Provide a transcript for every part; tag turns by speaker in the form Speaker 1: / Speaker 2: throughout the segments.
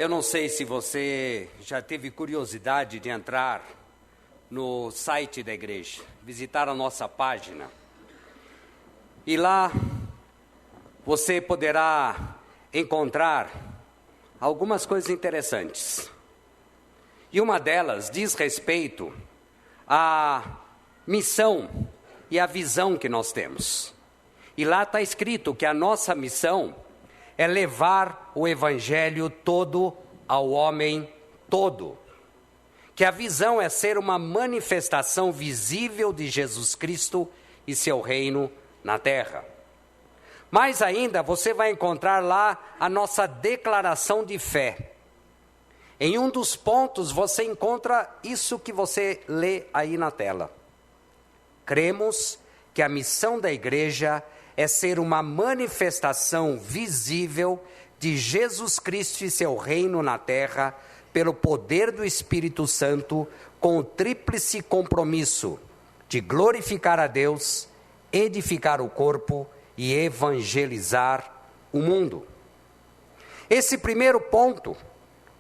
Speaker 1: Eu não sei se você já teve curiosidade de entrar no site da igreja, visitar a nossa página. E lá você poderá encontrar algumas coisas interessantes. E uma delas diz respeito à missão e à visão que nós temos. E lá está escrito que a nossa missão é levar o evangelho todo ao homem todo. Que a visão é ser uma manifestação visível de Jesus Cristo e seu reino na terra. Mais ainda, você vai encontrar lá a nossa declaração de fé. Em um dos pontos você encontra isso que você lê aí na tela. Cremos que a missão da igreja é ser uma manifestação visível de Jesus Cristo e seu reino na terra, pelo poder do Espírito Santo, com o tríplice compromisso de glorificar a Deus, edificar o corpo e evangelizar o mundo. Esse primeiro ponto,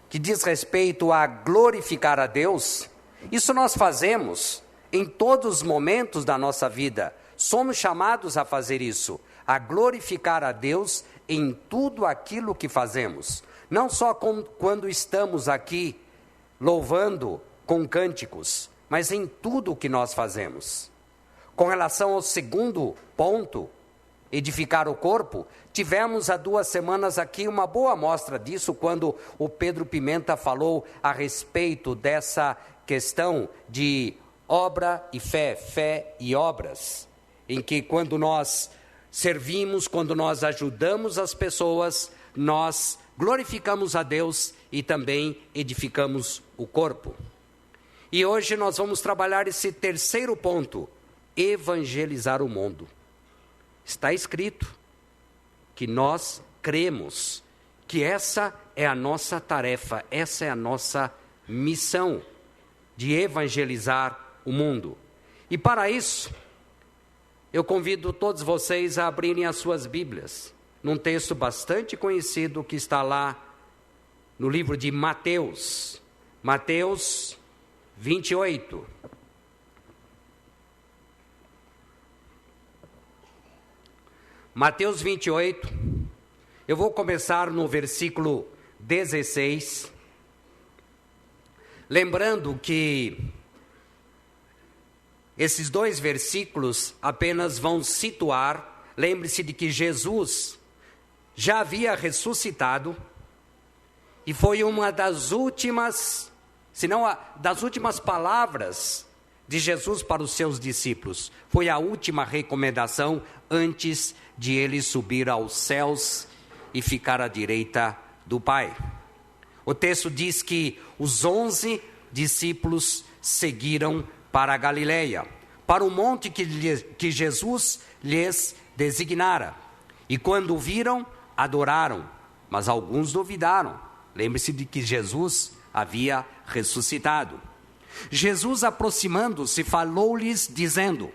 Speaker 1: que diz respeito a glorificar a Deus, isso nós fazemos em todos os momentos da nossa vida. Somos chamados a fazer isso, a glorificar a Deus em tudo aquilo que fazemos. Não só quando estamos aqui louvando com cânticos, mas em tudo o que nós fazemos. Com relação ao segundo ponto, edificar o corpo, tivemos há 2 semanas aqui uma boa amostra disso, quando o Pedro Pimenta falou a respeito dessa questão de obra e fé, fé e obras, em que quando nós servimos, quando nós ajudamos as pessoas, nós glorificamos a Deus e também edificamos o corpo. E hoje nós vamos trabalhar esse terceiro ponto, evangelizar o mundo. Está escrito que nós cremos que essa é a nossa tarefa, essa é a nossa missão de evangelizar o mundo. E para isso, eu convido todos vocês a abrirem as suas Bíblias, num texto bastante conhecido que está lá no livro de Mateus, Mateus 28. Mateus 28, eu vou começar no versículo 16, lembrando que esses 2 versículos apenas vão situar, lembre-se de que Jesus já havia ressuscitado, e foi uma das últimas, se não das últimas palavras de Jesus para os seus discípulos. Foi a última recomendação antes de ele subir aos céus e ficar à direita do Pai. O texto diz que os 11 discípulos seguiram para a Galileia, para o monte que Jesus lhes designara. E quando o viram, adoraram, mas alguns duvidaram. Lembre-se de que Jesus havia ressuscitado. Jesus, aproximando-se, falou-lhes dizendo: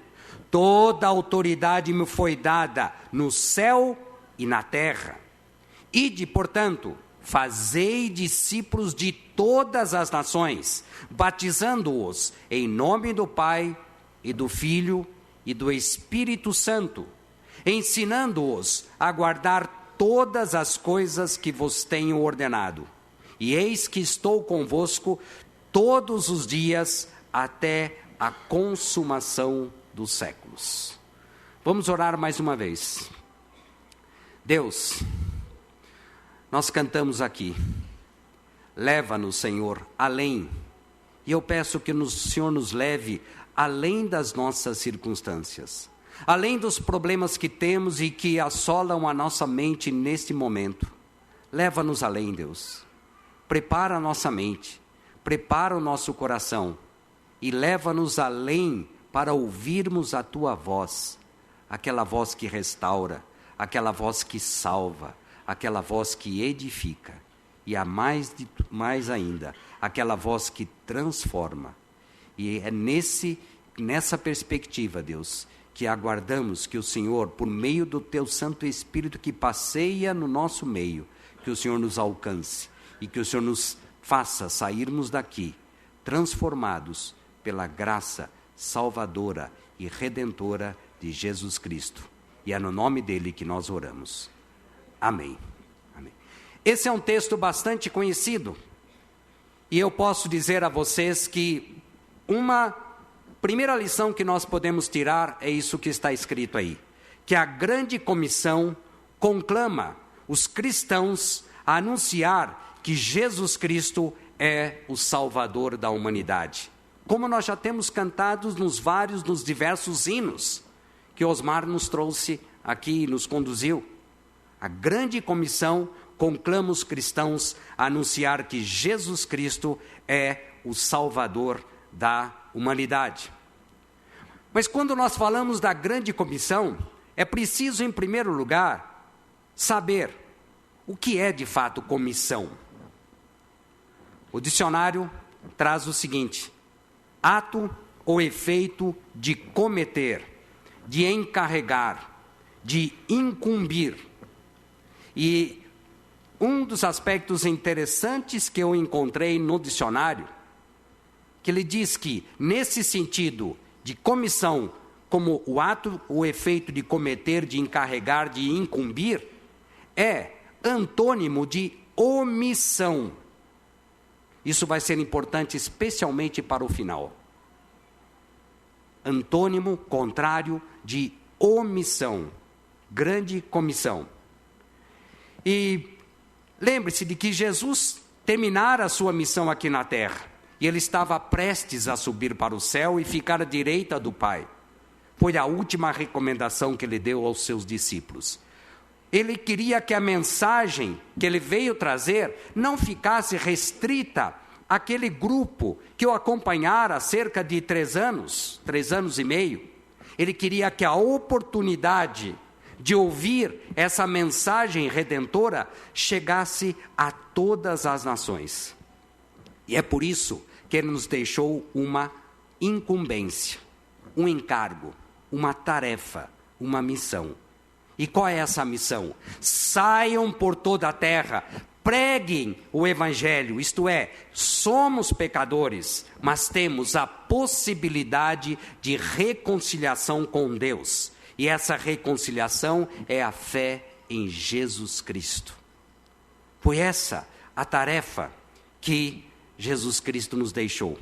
Speaker 1: toda autoridade me foi dada no céu e na terra. Ide, portanto, fazei discípulos de todas as nações, batizando-os em nome do Pai e do Filho e do Espírito Santo, ensinando-os a guardar todas as coisas que vos tenho ordenado. E eis que estou convosco todos os dias até a consumação dos séculos. Vamos orar mais uma vez. Deus, nós cantamos aqui, leva-nos, Senhor, além, e eu peço que o Senhor nos leve além das nossas circunstâncias, além dos problemas que temos e que assolam a nossa mente neste momento. Leva-nos além, Deus. Prepara a nossa mente, prepara o nosso coração e leva-nos além para ouvirmos a Tua voz, aquela voz que restaura, aquela voz que salva, aquela voz que edifica e mais ainda, aquela voz que transforma. E é nessa perspectiva, Deus, que aguardamos que o Senhor, por meio do Teu Santo Espírito que passeia no nosso meio, que o Senhor nos alcance e que o Senhor nos faça sairmos daqui transformados pela graça salvadora e redentora de Jesus Cristo. E é no nome dele que nós oramos. Amém. Amém. Esse é um texto bastante conhecido. E eu posso dizer a vocês que uma primeira lição que nós podemos tirar é isso que está escrito aí. Que a grande comissão conclama os cristãos a anunciar que Jesus Cristo é o Salvador da humanidade. Como nós já temos cantado nos diversos hinos que Osmar nos trouxe aqui e nos conduziu. A grande comissão conclama os cristãos a anunciar que Jesus Cristo é o Salvador da humanidade. Mas quando nós falamos da grande comissão, é preciso, em primeiro lugar, saber o que é de fato comissão. O dicionário traz o seguinte: ato ou efeito de cometer, de encarregar, de incumbir. E um dos aspectos interessantes que eu encontrei no dicionário, que ele diz que, nesse sentido de comissão, como o ato ou efeito de cometer, de encarregar, de incumbir, é antônimo de omissão. Isso vai ser importante especialmente para o final. Antônimo, contrário, de omissão. Grande comissão. E lembre-se de que Jesus terminara a sua missão aqui na terra. E ele estava prestes a subir para o céu e ficar à direita do Pai. Foi a última recomendação que ele deu aos seus discípulos. Ele queria que a mensagem que ele veio trazer não ficasse restrita àquele grupo que o acompanhara há cerca de 3 anos e meio. Ele queria que a oportunidade de ouvir essa mensagem redentora chegasse a todas as nações. E é por isso que ele nos deixou uma incumbência, um encargo, uma tarefa, uma missão. E qual é essa missão? Saiam por toda a terra, preguem o Evangelho, isto é, somos pecadores, mas temos a possibilidade de reconciliação com Deus. E essa reconciliação é a fé em Jesus Cristo. Foi essa a tarefa que Jesus Cristo nos deixou.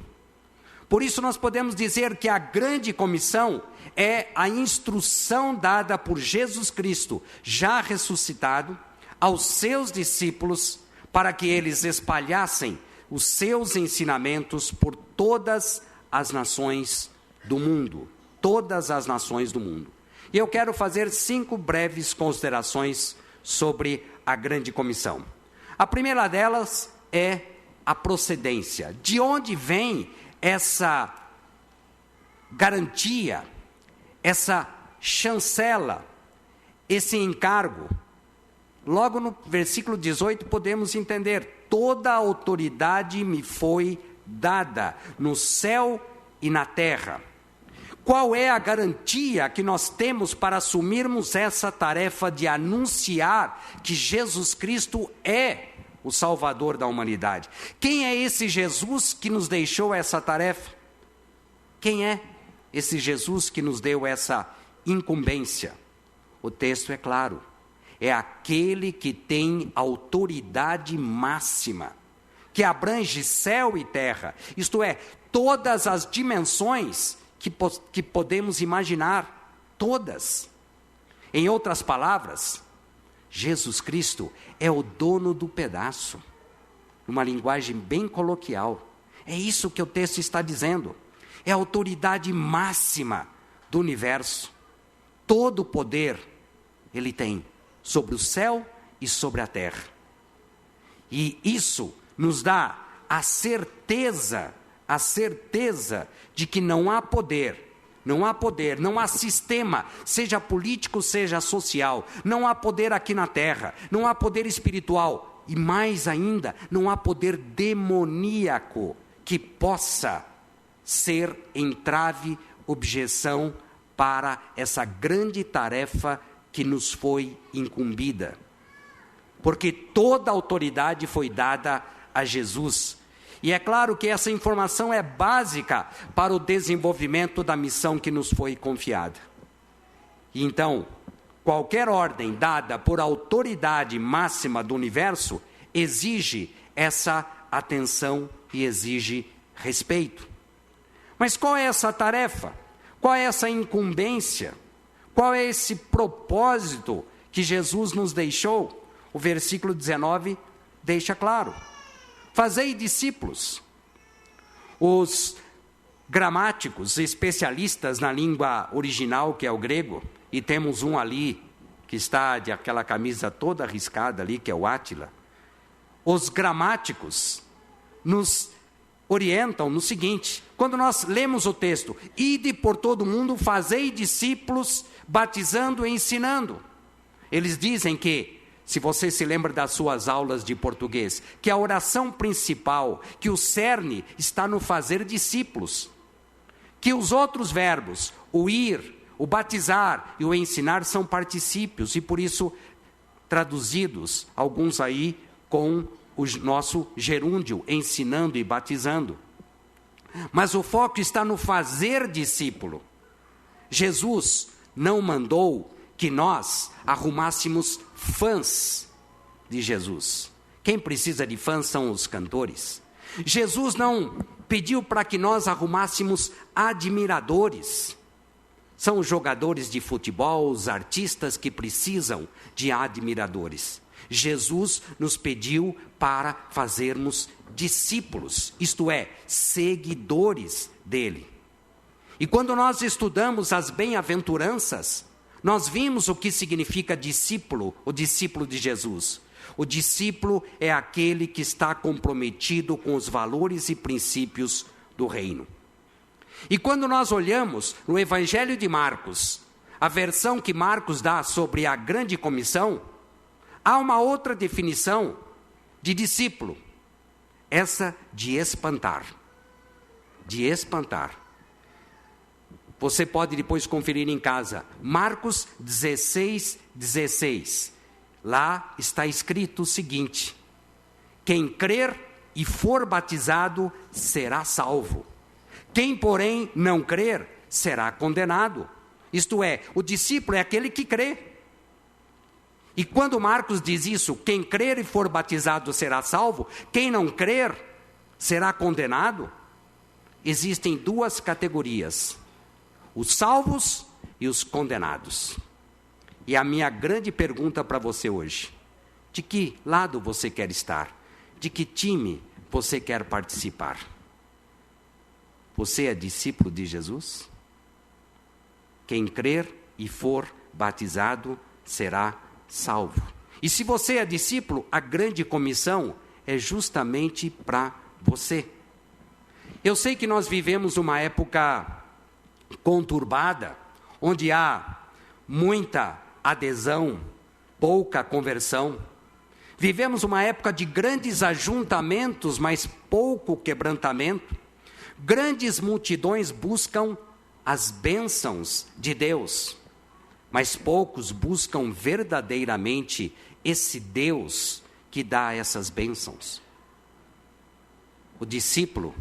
Speaker 1: Por isso nós podemos dizer que a grande comissão é a instrução dada por Jesus Cristo, já ressuscitado, aos seus discípulos, para que eles espalhassem os seus ensinamentos por todas as nações do mundo. Todas as nações do mundo. E eu quero fazer 5 breves considerações sobre a grande comissão. A primeira delas é a procedência. De onde vem essa garantia, essa chancela, esse encargo? Logo no versículo 18 podemos entender: toda a autoridade me foi dada no céu e na terra. Qual é a garantia que nós temos para assumirmos essa tarefa de anunciar que Jesus Cristo é o Salvador da humanidade? Quem é esse Jesus que nos deixou essa tarefa? Quem é esse Jesus que nos deu essa incumbência? O texto é claro. É aquele que tem autoridade máxima, que abrange céu e terra, isto é, todas as dimensões que podemos imaginar, todas. Em outras palavras, Jesus Cristo é o dono do pedaço, numa linguagem bem coloquial. É isso que o texto está dizendo. É a autoridade máxima do universo. Todo o poder ele tem sobre o céu e sobre a terra. E isso nos dá a certeza de que não há poder, não há sistema, seja político, seja social, não há poder aqui na terra, não há poder espiritual, e mais ainda, não há poder demoníaco que possa ser entrave, objeção para essa grande tarefa que nos foi incumbida. porque toda a autoridade foi dada a Jesus. E é claro que essa informação é básica para o desenvolvimento da missão que nos foi confiada. E então, qualquer ordem dada por autoridade máxima do universo exige essa atenção e exige respeito. Mas qual é essa tarefa? Qual é essa incumbência? Qual é esse propósito que Jesus nos deixou? O versículo 19 deixa claro. Fazei discípulos. Os gramáticos, especialistas na língua original, que é o grego, e temos um ali, que está de aquela camisa toda riscada ali, que é o Átila. Os gramáticos nos orientam no seguinte: quando nós lemos o texto, ide por todo o mundo, fazei discípulos, batizando e ensinando. Eles dizem que, se você se lembra das suas aulas de português, que a oração principal, que o cerne está no fazer discípulos, que os outros verbos, o ir, o batizar e o ensinar são particípios, e por isso traduzidos, alguns aí com o nosso gerúndio, ensinando e batizando. Mas o foco está no fazer discípulo. Jesus não mandou que nós arrumássemos fãs de Jesus. Quem precisa de fãs são os cantores. Jesus não pediu para que nós arrumássemos admiradores. São os jogadores de futebol, os artistas que precisam de admiradores. Jesus nos pediu para fazermos discípulos, isto é, seguidores dele. E quando nós estudamos as bem-aventuranças, nós vimos o que significa discípulo, o discípulo de Jesus. O discípulo é aquele que está comprometido com os valores e princípios do reino. E quando nós olhamos no Evangelho de Marcos, a versão que Marcos dá sobre a grande comissão, há uma outra definição de discípulo, essa de espantar. De espantar. Você pode depois conferir em casa, Marcos 16:16. Lá está escrito o seguinte: quem crer e for batizado será salvo. Quem, porém, não crer será condenado. Isto é, o discípulo é aquele que crê. E quando Marcos diz isso, quem crer e for batizado será salvo, quem não crer será condenado. Existem duas categorias: os salvos e os condenados. E a minha grande pergunta para você hoje: de que lado você quer estar? De que time você quer participar? Você é discípulo de Jesus? Quem crer e for batizado será salvo. E se você é discípulo, a grande comissão é justamente para você. Eu sei que nós vivemos uma época conturbada, onde há muita adesão, pouca conversão. Vivemos uma época de grandes ajuntamentos, mas pouco quebrantamento. Grandes multidões buscam as bênçãos de Deus, mas poucos buscam verdadeiramente esse Deus que dá essas bênçãos. O discípulo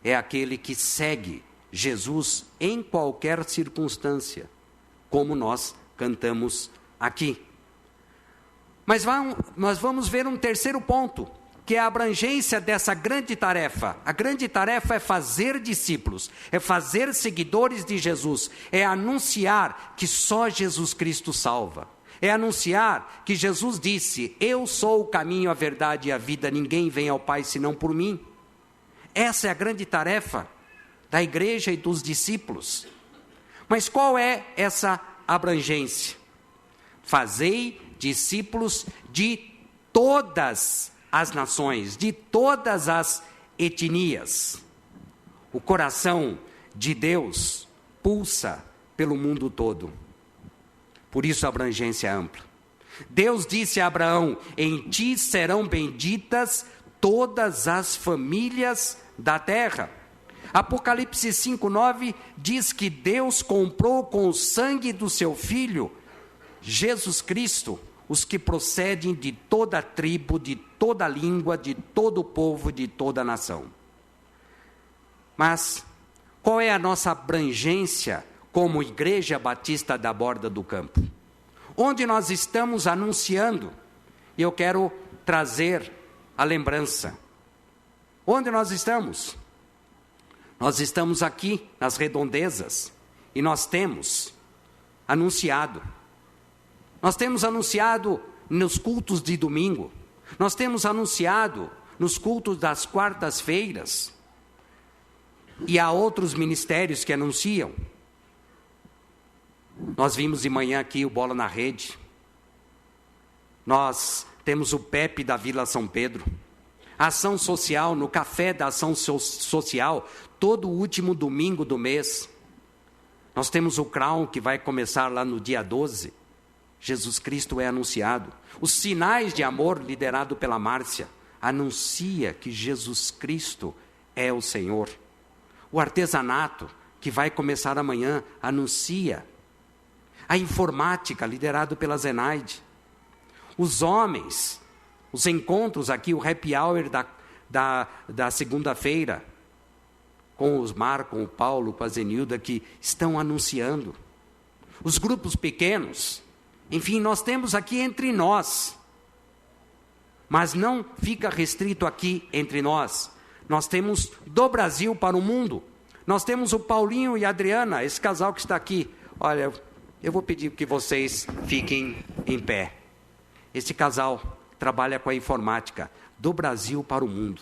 Speaker 1: é aquele que segue Jesus em qualquer circunstância, como nós cantamos aqui. Mas nós vamos ver um terceiro ponto, que é a abrangência dessa grande tarefa. A grande tarefa é fazer discípulos, é fazer seguidores de Jesus, é anunciar que só Jesus Cristo salva. É anunciar que Jesus disse: eu sou o caminho, a verdade e a vida, ninguém vem ao Pai senão por mim. Essa é a grande tarefa da igreja e dos discípulos. Mas qual é essa abrangência? Fazei discípulos de todas as nações, de todas as etnias. O coração de Deus pulsa pelo mundo todo. Por isso a abrangência é ampla. Deus disse a Abraão: em ti serão benditas todas as famílias da terra. Apocalipse 5:9 diz que Deus comprou com o sangue do seu Filho, Jesus Cristo, os que procedem de toda tribo, de toda língua, de todo povo, de toda nação. Mas qual é a nossa abrangência como Igreja Batista da Borda do Campo? Onde nós estamos anunciando, e eu quero trazer a lembrança. Onde nós estamos? Nós estamos aqui nas redondezas e nós temos anunciado. Nós temos anunciado nos cultos de domingo. Nós temos anunciado nos cultos das quartas-feiras. E há outros ministérios que anunciam. Nós vimos de manhã aqui o Bola na Rede. Nós temos o PEP da Vila São Pedro. A ação social, no Café da Ação Social, todo último domingo do mês. Nós temos o Crown, que vai começar lá no dia 12. Jesus Cristo é anunciado. Os Sinais de Amor, liderado pela Márcia, anuncia que Jesus Cristo é o Senhor. O artesanato, que vai começar amanhã, anuncia. A informática, liderado pela Zenaide. Os homens, os encontros aqui, o happy hour da segunda-feira, com os Mar, com o Paulo, com a Zenilda, que estão anunciando. Os grupos pequenos, enfim, nós temos aqui entre nós. Mas não fica restrito aqui entre nós. Nós temos do Brasil para o mundo. Nós temos o Paulinho e a Adriana, esse casal que está aqui. Olha, eu vou pedir que vocês fiquem em pé. Esse casal trabalha com a informática do Brasil para o mundo.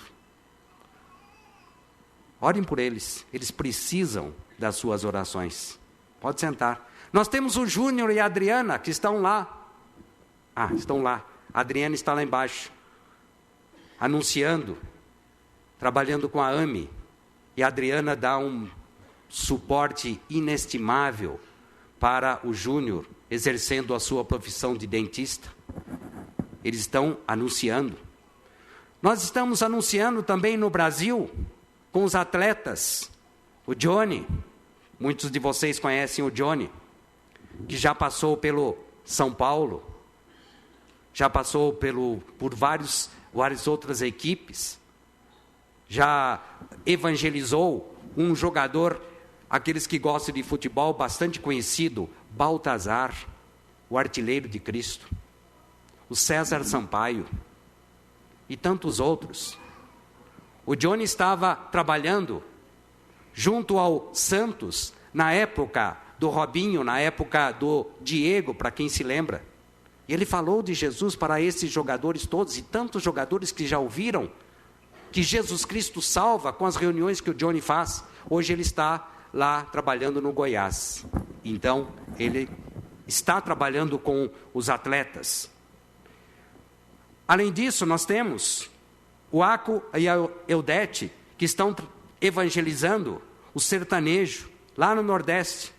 Speaker 1: Orem por eles, eles precisam das suas orações. Pode sentar. Nós temos o Júnior e a Adriana, que estão lá. Estão lá. A Adriana está lá embaixo, anunciando, trabalhando com a AME. E a Adriana dá um suporte inestimável para o Júnior, exercendo a sua profissão de dentista. Eles estão anunciando. Nós estamos anunciando também no Brasil, com os atletas. O Johnny, muitos de vocês conhecem o Johnny, que já passou pelo São Paulo, já passou por várias outras equipes, já evangelizou um jogador, aqueles que gostam de futebol, bastante conhecido, Baltazar, o artilheiro de Cristo, o César Sampaio e tantos outros. O Johnny estava trabalhando junto ao Santos, na época do Robinho, na época do Diego, para quem se lembra. E ele falou de Jesus para esses jogadores todos, e tantos jogadores que já ouviram que Jesus Cristo salva com as reuniões que o Johnny faz. Hoje ele está lá trabalhando no Goiás. Então, ele está trabalhando com os atletas. Além disso, nós temos o Aco e a Eudete, que estão evangelizando o sertanejo, lá no Nordeste.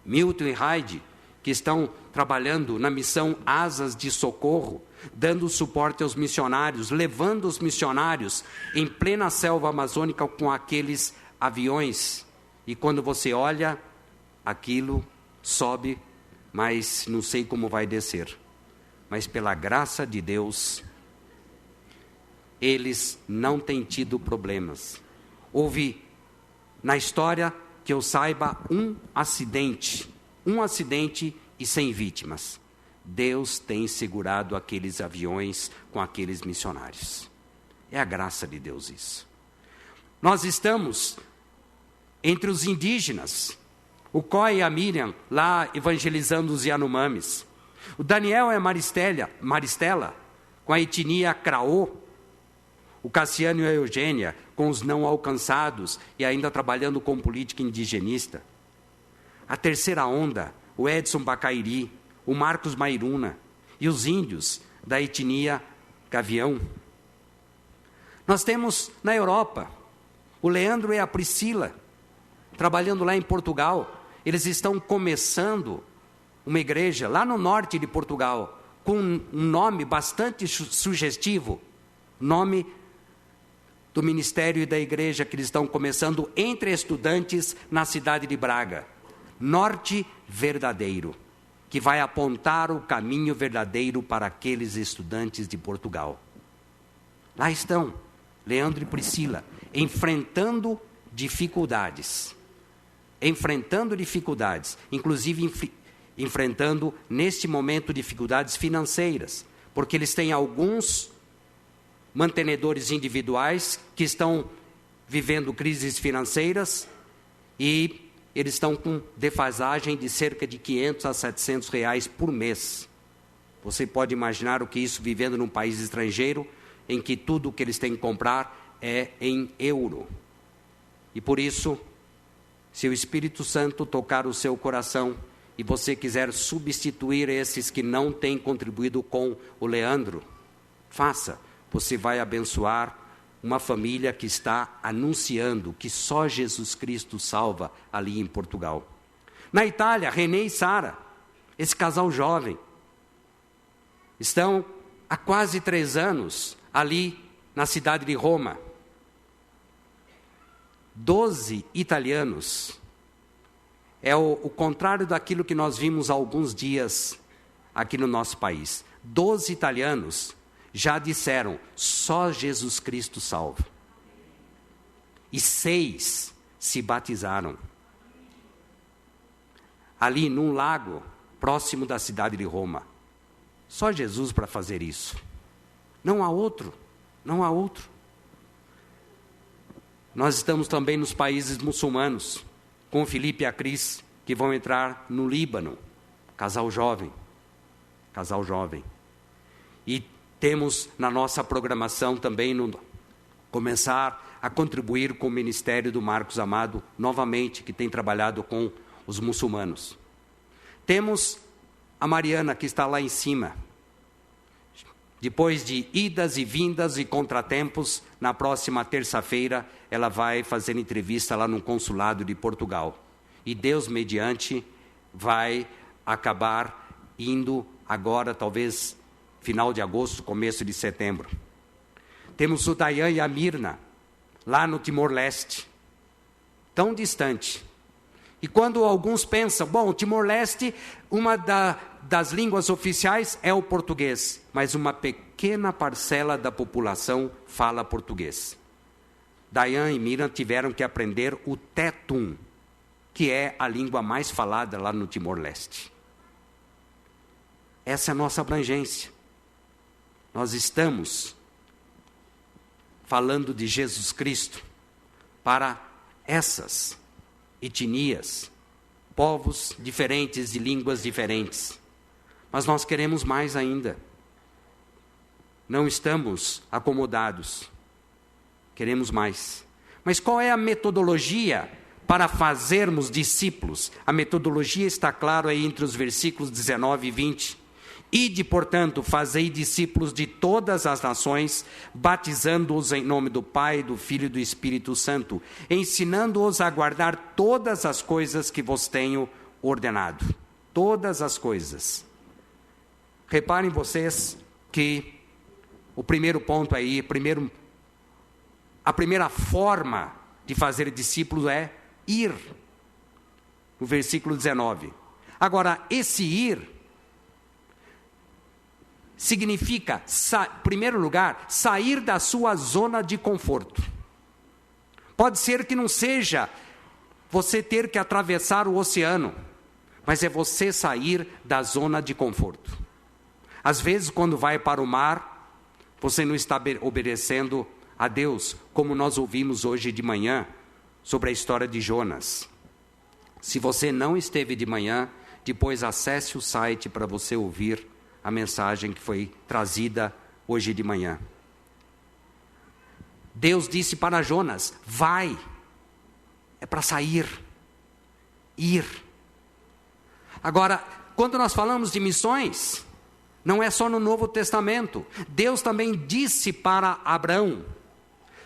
Speaker 1: Milton e Heidi, que estão trabalhando na missão Asas de Socorro, dando suporte aos missionários, levando os missionários em plena selva amazônica com aqueles aviões. E quando você olha, aquilo sobe, mas não sei como vai descer. Mas pela graça de Deus, eles não têm tido problemas. Houve, na história, que eu saiba, um acidente e sem vítimas. Deus tem segurado aqueles aviões com aqueles missionários. É a graça de Deus isso. Nós estamos entre os indígenas, o Coi e a Miriam, lá evangelizando os Yanomamis. O Daniel e a Maristela, com a etnia Craô. O Cassiano e a Eugênia, com os não alcançados e ainda trabalhando com política indigenista. A terceira onda, o Edson Bacairi, o Marcos Mairuna e os índios da etnia Gavião. Nós temos na Europa o Leandro e a Priscila, trabalhando lá em Portugal. Eles estão começando uma igreja lá no norte de Portugal, com um nome bastante sugestivo, nome do ministério e da igreja que eles estão começando entre estudantes na cidade de Braga. Norte Verdadeiro. que vai apontar o caminho verdadeiro para aqueles estudantes de Portugal. Lá estão Leandro e Priscila, enfrentando dificuldades, inclusive enfrentando neste momento dificuldades financeiras, porque eles têm alguns mantenedores individuais que estão vivendo crises financeiras e eles estão com defasagem de cerca de 500 a 700 reais por mês. Você pode imaginar o que isso vivendo num país estrangeiro, em que tudo o que eles têm que comprar é em euro. E por isso, se o Espírito Santo tocar o seu coração e você quiser substituir esses que não têm contribuído com o Leandro, faça. Você vai abençoar uma família que está anunciando que só Jesus Cristo salva ali em Portugal. Na Itália, René e Sara, esse casal jovem, estão há quase 3 anos ali na cidade de Roma. 12 italianos. É o contrário daquilo que nós vimos há alguns dias aqui no nosso país. 12 italianos já disseram, só Jesus Cristo salva. E 6 se batizaram. Ali num lago, próximo da cidade de Roma. Só Jesus para fazer isso. Não há outro. Nós estamos também nos países muçulmanos, com o Felipe e a Cris, que vão entrar no Líbano. Casal jovem. E temos na nossa programação também começar a contribuir com o ministério do Marcos Amado, novamente, que tem trabalhado com os muçulmanos. Temos a Mariana, que está lá em cima. Depois de idas e vindas e contratempos, na próxima terça-feira, ela vai fazer entrevista lá no consulado de Portugal. E Deus, mediante, vai acabar indo agora, talvez, final de agosto, começo de setembro. Temos o Dayan e a Mirna, lá no Timor-Leste, tão distante. E quando alguns pensam, bom, Timor-Leste, uma das línguas oficiais é o português, mas uma pequena parcela da população fala português. Dayan e Mirna tiveram que aprender o Tetum, que é a língua mais falada lá no Timor-Leste. Essa é a nossa abrangência. Nós estamos falando de Jesus Cristo para essas etnias, povos diferentes, de línguas diferentes. Mas nós queremos mais ainda. Não estamos acomodados. Queremos mais. Mas qual é a metodologia para fazermos discípulos? A metodologia está claro aí entre os versículos 19 e 20. Ide, portanto, fazei discípulos de todas as nações, batizando-os em nome do Pai, do Filho e do Espírito Santo, ensinando-os a guardar todas as coisas que vos tenho ordenado. Todas as coisas. Reparem vocês que o primeiro ponto aí, a primeira forma de fazer discípulos é ir. No versículo 19. Agora, esse ir significa, em primeiro lugar, sair da sua zona de conforto. Pode ser que não seja você ter que atravessar o oceano, mas é você sair da zona de conforto. Às vezes, quando vai para o mar, você não está obedecendo a Deus, como nós ouvimos hoje de manhã, sobre a história de Jonas. Se você não esteve de manhã, depois acesse o site para você ouvir a mensagem que foi trazida hoje de manhã. Deus disse para Jonas, vai, é para sair, ir. Agora, quando nós falamos de missões, não é só no Novo Testamento. Deus também disse para Abraão,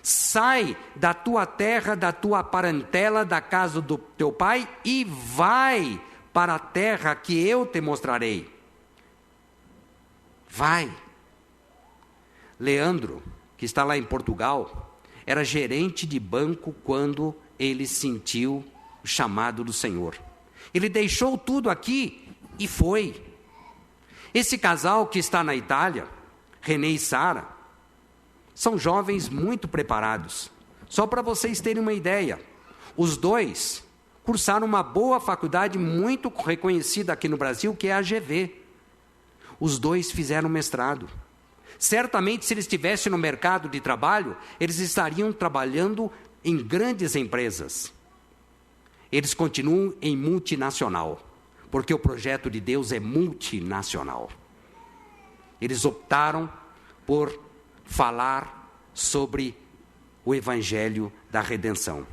Speaker 1: sai da tua terra, da tua parentela, da casa do teu pai e vai para a terra que eu te mostrarei. Vai. Leandro, que está lá em Portugal, era gerente de banco quando ele sentiu o chamado do Senhor. Ele deixou tudo aqui
Speaker 2: E foi. Esse casal que está na Itália, René e Sara, são jovens muito preparados. Só para vocês terem uma ideia, os dois cursaram uma boa faculdade muito reconhecida aqui no Brasil, que é a GV. Os dois fizeram mestrado. Certamente, se eles estivessem no mercado de trabalho, eles estariam trabalhando em grandes empresas. Eles continuam em multinacional, porque o projeto de Deus é multinacional. Eles optaram por falar sobre o Evangelho da redenção.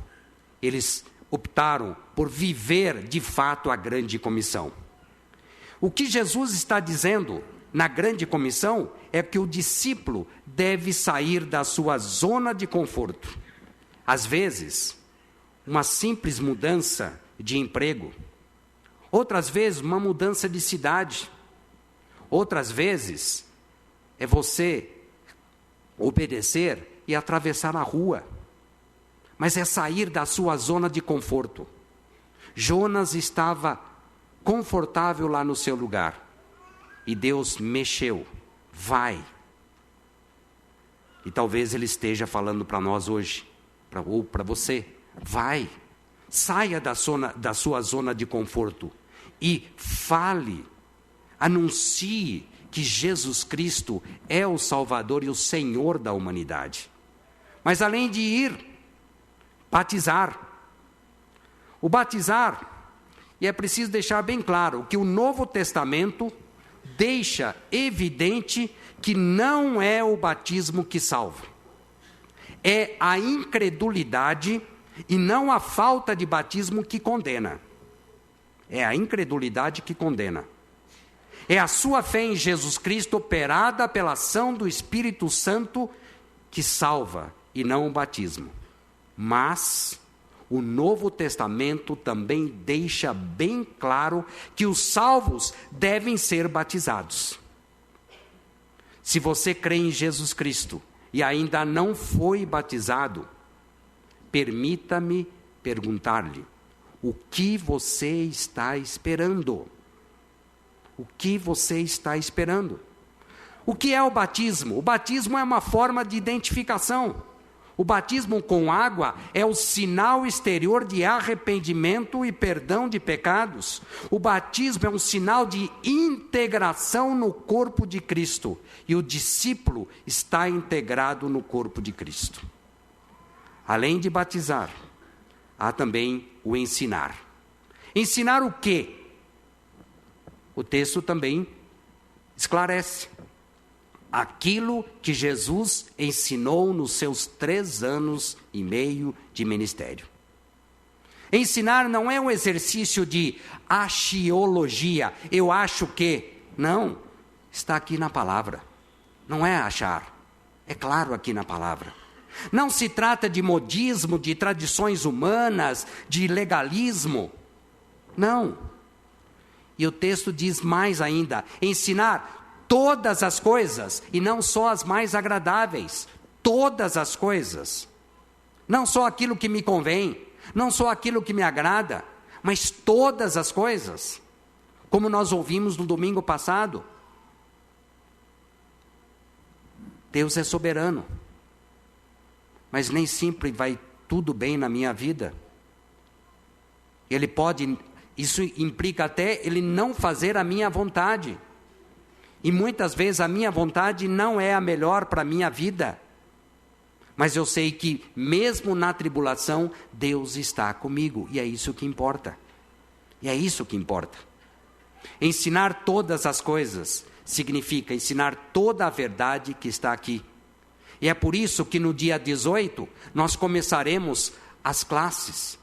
Speaker 2: Eles optaram por viver de fato a grande comissão. O que Jesus está dizendo na grande comissão é que o discípulo deve sair da sua zona de conforto. Às vezes, uma simples mudança de emprego. Outras vezes, uma mudança de cidade. Outras vezes, é você obedecer e atravessar a rua. Mas é sair da sua zona de conforto. Jonas estava confortável lá no seu lugar. E Deus mexeu. Vai. E talvez Ele esteja falando para nós hoje, ou para você. Vai. Saia da sua zona de conforto. E fale. Anuncie que Jesus Cristo é o Salvador e o Senhor da humanidade. Mas além de ir, batizar. O batizar, e é preciso deixar bem claro que o Novo Testamento deixa evidente que não é o batismo que salva. É a incredulidade e não a falta de batismo que condena. É a incredulidade que condena. É a sua fé em Jesus Cristo operada pela ação do Espírito Santo que salva e não o batismo. Mas o Novo Testamento também deixa bem claro que os salvos devem ser batizados. Se você crê em Jesus Cristo e ainda não foi batizado, permita-me perguntar-lhe, o que você está esperando? O que você está esperando? O que é o batismo? O batismo é uma forma de identificação. O batismo com água é o sinal exterior de arrependimento e perdão de pecados. O batismo é um sinal de integração no corpo de Cristo. E o discípulo está integrado no corpo de Cristo. Além de batizar, há também o ensinar. Ensinar o quê? O texto também esclarece. Aquilo que Jesus ensinou nos seus 3 anos e meio de ministério. Ensinar não é um exercício de axiologia. Eu acho que. Não, está aqui na palavra. Não é achar. É claro aqui na palavra. Não se trata de modismo, de tradições humanas, de legalismo. Não. E o texto diz mais ainda, ensinar todas as coisas, e não só as mais agradáveis, todas as coisas. Não só aquilo que me convém, não só aquilo que me agrada, mas todas as coisas. Como nós ouvimos no domingo passado. Deus é soberano, mas nem sempre vai tudo bem na minha vida. Ele pode, isso implica até Ele não fazer a minha vontade. E muitas vezes a minha vontade não é a melhor para a minha vida. Mas eu sei que mesmo na tribulação, Deus está comigo. E é isso que importa. E é isso que importa. Ensinar todas as coisas significa ensinar toda a verdade que está aqui. E é por isso que no dia 18, nós começaremos as classes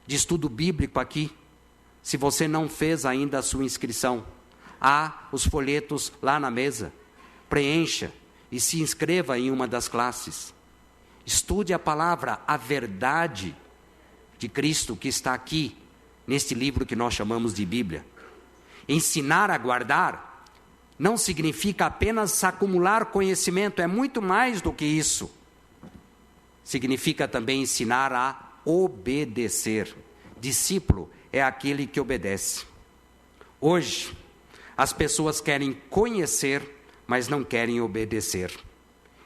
Speaker 2: de estudo bíblico aqui. Se você não fez ainda a sua inscrição, há os folhetos lá na mesa. Preencha e se inscreva em uma das classes. Estude a palavra, a verdade de Cristo que está aqui, neste livro que nós chamamos de Bíblia. Ensinar a guardar não significa apenas acumular conhecimento, é muito mais do que isso. Significa também ensinar a obedecer. Discípulo é aquele que obedece. Hoje, as pessoas querem conhecer, mas não querem obedecer.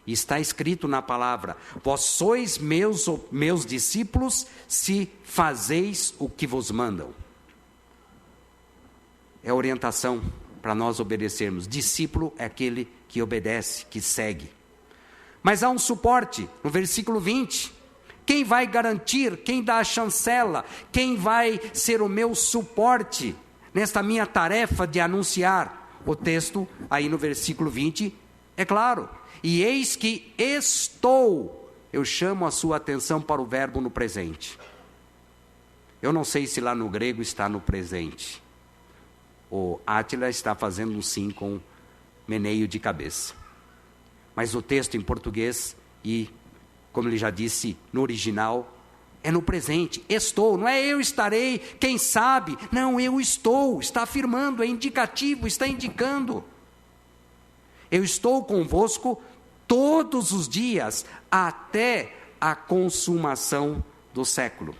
Speaker 2: Está escrito na palavra: vós sois meus discípulos se fazeis o que vos mandam. É orientação para nós obedecermos. Discípulo é aquele que obedece, que segue. Mas há um suporte, no versículo 20. Quem vai garantir, quem dá a chancela, quem vai ser o meu suporte nesta minha tarefa de anunciar? O texto aí no versículo 20 é claro: e eis que estou. Eu chamo a sua atenção para o verbo no presente. Eu não sei se lá no grego está no presente. O Átila está fazendo um sim com meneio de cabeça. Mas o texto em português, e como ele já disse no original, é no presente. Estou, não é eu estarei, quem sabe. Não, eu estou, está afirmando, é indicativo, está indicando. Eu estou convosco todos os dias, até a consumação do século.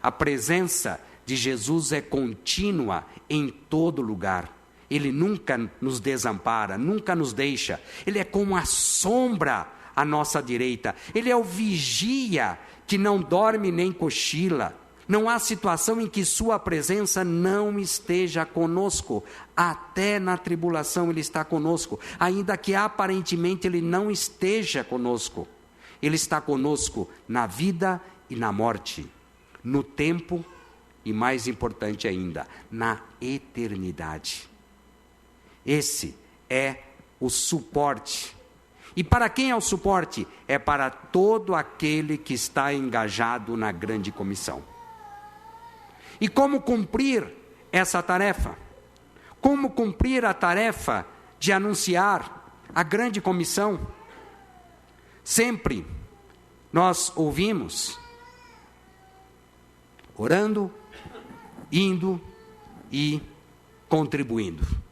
Speaker 2: A presença de Jesus é contínua em todo lugar. Ele nunca nos desampara, nunca nos deixa. Ele é como a sombra à nossa direita. Ele é o vigia que não dorme nem cochila. Não há situação em que sua presença não esteja conosco. Até na tribulação ele está conosco. Ainda que aparentemente ele não esteja conosco. Ele está conosco na vida e na morte. No tempo e, mais importante ainda, na eternidade. Esse é o suporte. E para quem é o suporte? É para todo aquele que está engajado na grande comissão. E como cumprir essa tarefa? Como cumprir a tarefa de anunciar a grande comissão? Sempre nós ouvimos: orando, indo e contribuindo.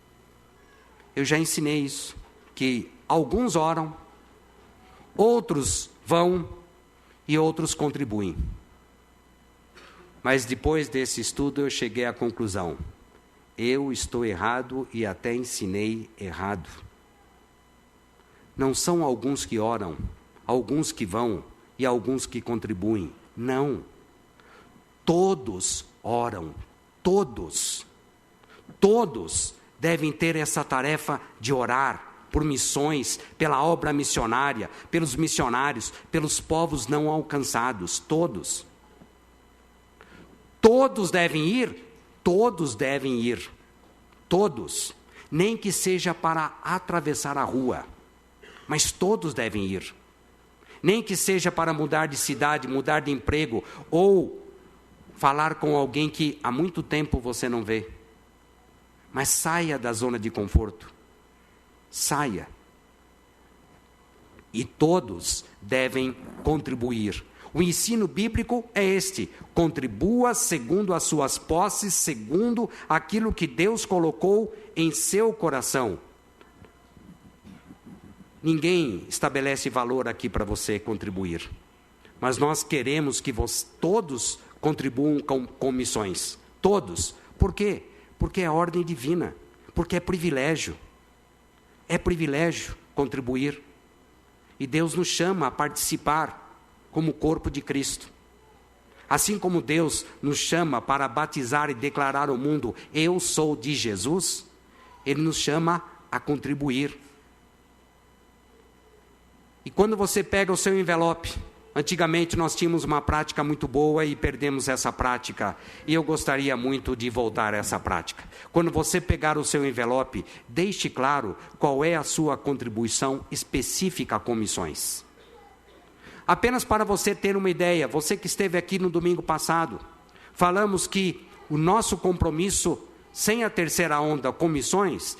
Speaker 2: Eu já ensinei isso, que alguns oram, outros vão e outros contribuem. Mas depois desse estudo eu cheguei à conclusão: eu estou errado e até ensinei errado. Não são alguns que oram, alguns que vão e alguns que contribuem. Não. Todos oram, todos. Todos devem ter essa tarefa de orar por missões, pela obra missionária, pelos missionários, pelos povos não alcançados, todos. Todos devem ir, todos devem ir, todos, nem que seja para atravessar a rua, mas todos devem ir, nem que seja para mudar de cidade, mudar de emprego, ou falar com alguém que há muito tempo você não vê, mas saia da zona de conforto, saia, e todos devem contribuir. O ensino bíblico é este: contribua segundo as suas posses, segundo aquilo que Deus colocou em seu coração. Ninguém estabelece valor aqui para você contribuir, mas nós queremos que todos contribuam com missões, todos. Por quê? Porque é ordem divina, porque é privilégio contribuir, e Deus nos chama a participar como corpo de Cristo. Assim como Deus nos chama para batizar e declarar ao mundo: eu sou de Jesus, Ele nos chama a contribuir. E quando você pega o seu envelope, antigamente nós tínhamos uma prática muito boa e perdemos essa prática, e eu gostaria muito de voltar a essa prática. Quando você pegar o seu envelope, deixe claro qual é a sua contribuição específica com missões. Apenas para você ter uma ideia, você que esteve aqui no domingo passado, falamos que o nosso compromisso, sem a terceira onda com missões,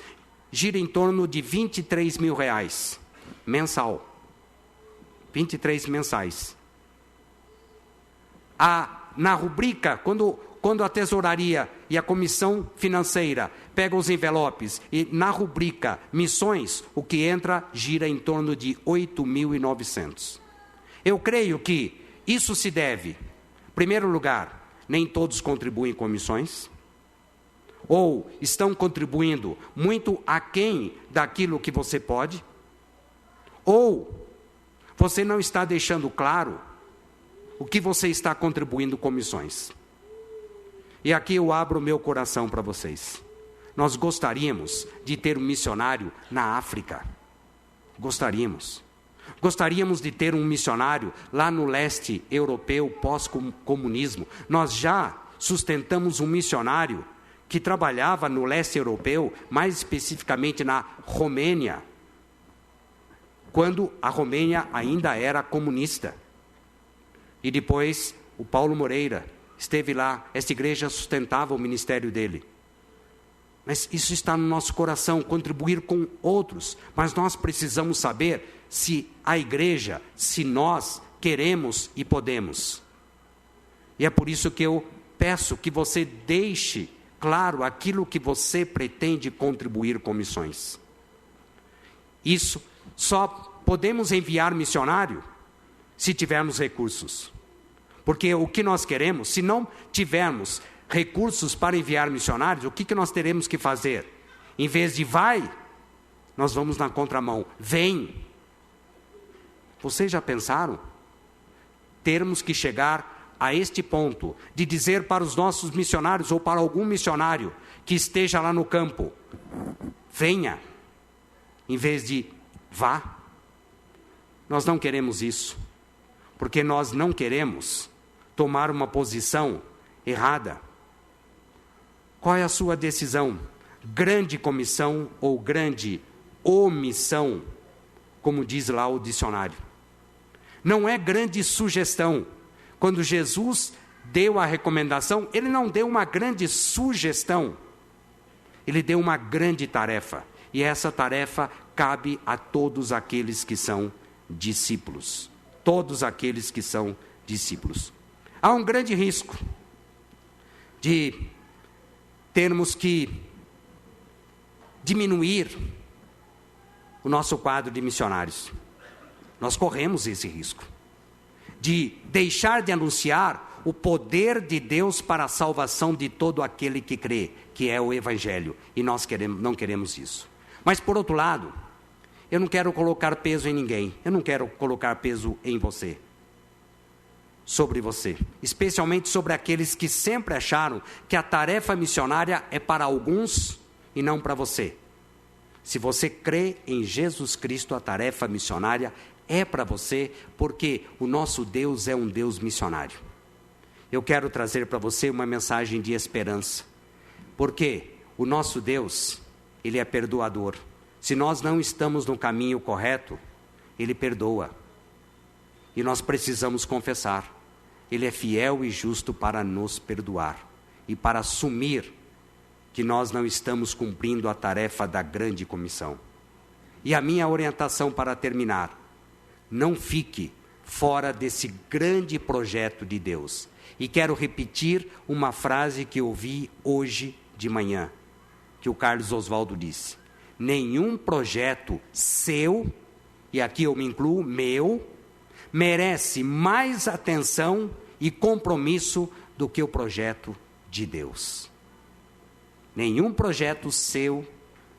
Speaker 2: gira em torno de R$23 mil mensal. 23 mensais. Na rubrica, quando a tesouraria e a comissão financeira pegam os envelopes, e na rubrica missões, o que entra gira em torno de 8.900. Eu creio que isso se deve, em primeiro lugar, nem todos contribuem com missões. Ou estão contribuindo muito aquém daquilo que você pode? Ou você não está deixando claro o que você está contribuindo com missões? E aqui eu abro o meu coração para vocês. Nós gostaríamos de ter um missionário na África. Gostaríamos. Gostaríamos de ter um missionário lá no leste europeu pós-comunismo. Nós já sustentamos um missionário que trabalhava no leste europeu, mais especificamente na Romênia, quando a Romênia ainda era comunista. E depois o Paulo Moreira esteve lá, esta igreja sustentava o ministério dele. Mas isso está no nosso coração, contribuir com outros. Mas nós precisamos saber se a igreja, se nós queremos e podemos. E é por isso que eu peço que você deixe claro aquilo que você pretende contribuir com missões. Isso só podemos enviar missionário se tivermos recursos. Porque o que nós queremos, se não tivermos recursos para enviar missionários, o que nós teremos que fazer? Em vez de vai, nós vamos na contramão. Vem. Vocês já pensaram? Termos que chegar a este ponto de dizer para os nossos missionários ou para algum missionário que esteja lá no campo, venha, em vez de vá. Nós não queremos isso, porque nós não queremos tomar uma posição errada. Qual é a sua decisão? Grande comissão ou grande omissão, como diz lá o dicionário? Não é grande sugestão. Quando Jesus deu a recomendação, ele não deu uma grande sugestão. Ele deu uma grande tarefa. E essa tarefa cabe a todos aqueles que são discípulos. Todos aqueles que são discípulos. Há um grande risco de termos que diminuir o nosso quadro de missionários. Nós corremos esse risco de deixar de anunciar o poder de Deus para a salvação de todo aquele que crê, que é o Evangelho, e nós não queremos isso. Mas, por outro lado, eu não quero colocar peso em ninguém, eu não quero colocar peso em você, sobre você, especialmente sobre aqueles que sempre acharam que a tarefa missionária é para alguns e não para você. Se você crê em Jesus Cristo, a tarefa missionária é para você, porque o nosso Deus é um Deus missionário. Eu quero trazer para você uma mensagem de esperança, porque o nosso Deus, Ele é perdoador. Se nós não estamos no caminho correto, Ele perdoa. E nós precisamos confessar. Ele é fiel e justo para nos perdoar e para assumir que nós não estamos cumprindo a tarefa da grande comissão. E a minha orientação para terminar: não fique fora desse grande projeto de Deus. E quero repetir uma frase que eu ouvi hoje de manhã, que o Carlos Oswaldo disse: nenhum projeto seu, e aqui eu me incluo, meu, merece mais atenção e compromisso do que o projeto de Deus. Nenhum projeto seu,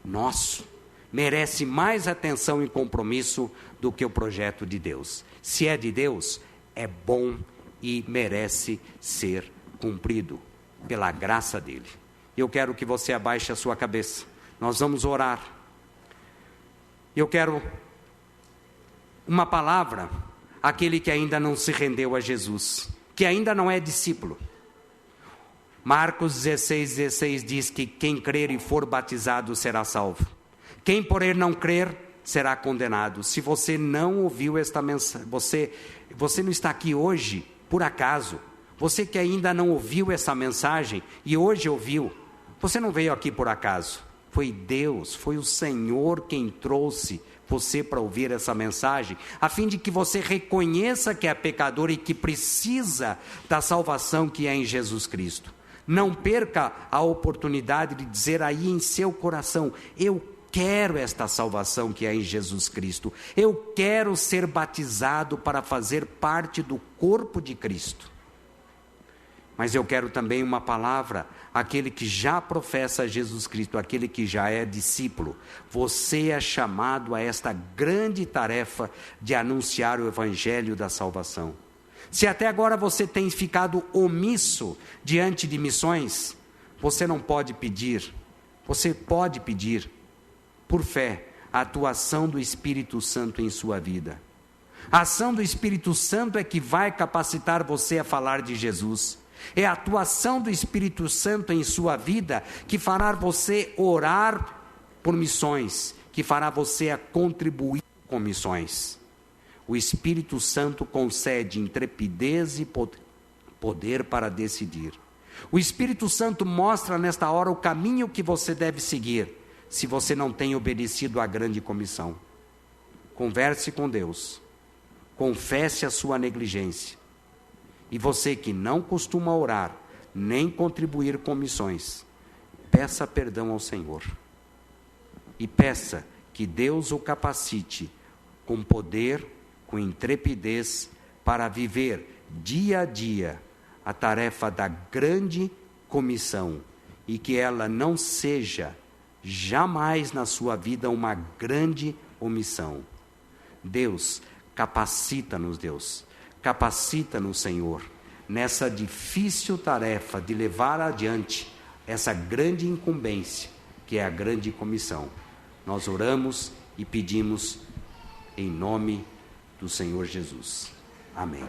Speaker 2: nosso, merece mais atenção e compromisso do que o projeto de Deus. Se é de Deus, é bom e merece ser cumprido pela graça dele. Eu quero que você abaixe a sua cabeça. Nós vamos orar. Eu quero uma palavra àquele que ainda não se rendeu a Jesus, que ainda não é discípulo. Marcos 16:16 diz que quem crer e for batizado será salvo. Quem, porém, não crer será condenado. Se você não ouviu esta mensagem, você não está aqui hoje por acaso. Você que ainda não ouviu essa mensagem e hoje ouviu, você não veio aqui por acaso. Foi Deus, foi o Senhor quem trouxe você para ouvir essa mensagem, a fim de que você reconheça que é pecador e que precisa da salvação que é em Jesus Cristo. Não perca a oportunidade de dizer aí em seu coração: eu quero esta salvação que é em Jesus Cristo. Eu quero ser batizado para fazer parte do corpo de Cristo. Mas eu quero também uma palavra, aquele que já professa Jesus Cristo, aquele que já é discípulo. Você é chamado a esta grande tarefa de anunciar o evangelho da salvação. Se até agora você tem ficado omisso diante de missões, você não pode pedir, você pode pedir, por fé, a atuação do Espírito Santo em sua vida. A ação do Espírito Santo é que vai capacitar você a falar de Jesus. É a atuação do Espírito Santo em sua vida que fará você orar por missões, que fará você a contribuir com missões. O Espírito Santo concede intrepidez e poder para decidir. O Espírito Santo mostra nesta hora o caminho que você deve seguir, se você não tem obedecido à grande comissão. Converse com Deus, confesse a sua negligência. E você que não costuma orar, nem contribuir com missões, peça perdão ao Senhor. E peça que Deus o capacite com poder, com intrepidez, para viver dia a dia a tarefa da grande comissão, e que ela não seja jamais na sua vida uma grande omissão. Deus, capacita-nos, Deus. Capacita-nos, Senhor, nessa difícil tarefa de levar adiante essa grande incumbência, que é a grande comissão. Nós oramos e pedimos em nome do Senhor Jesus. Amém.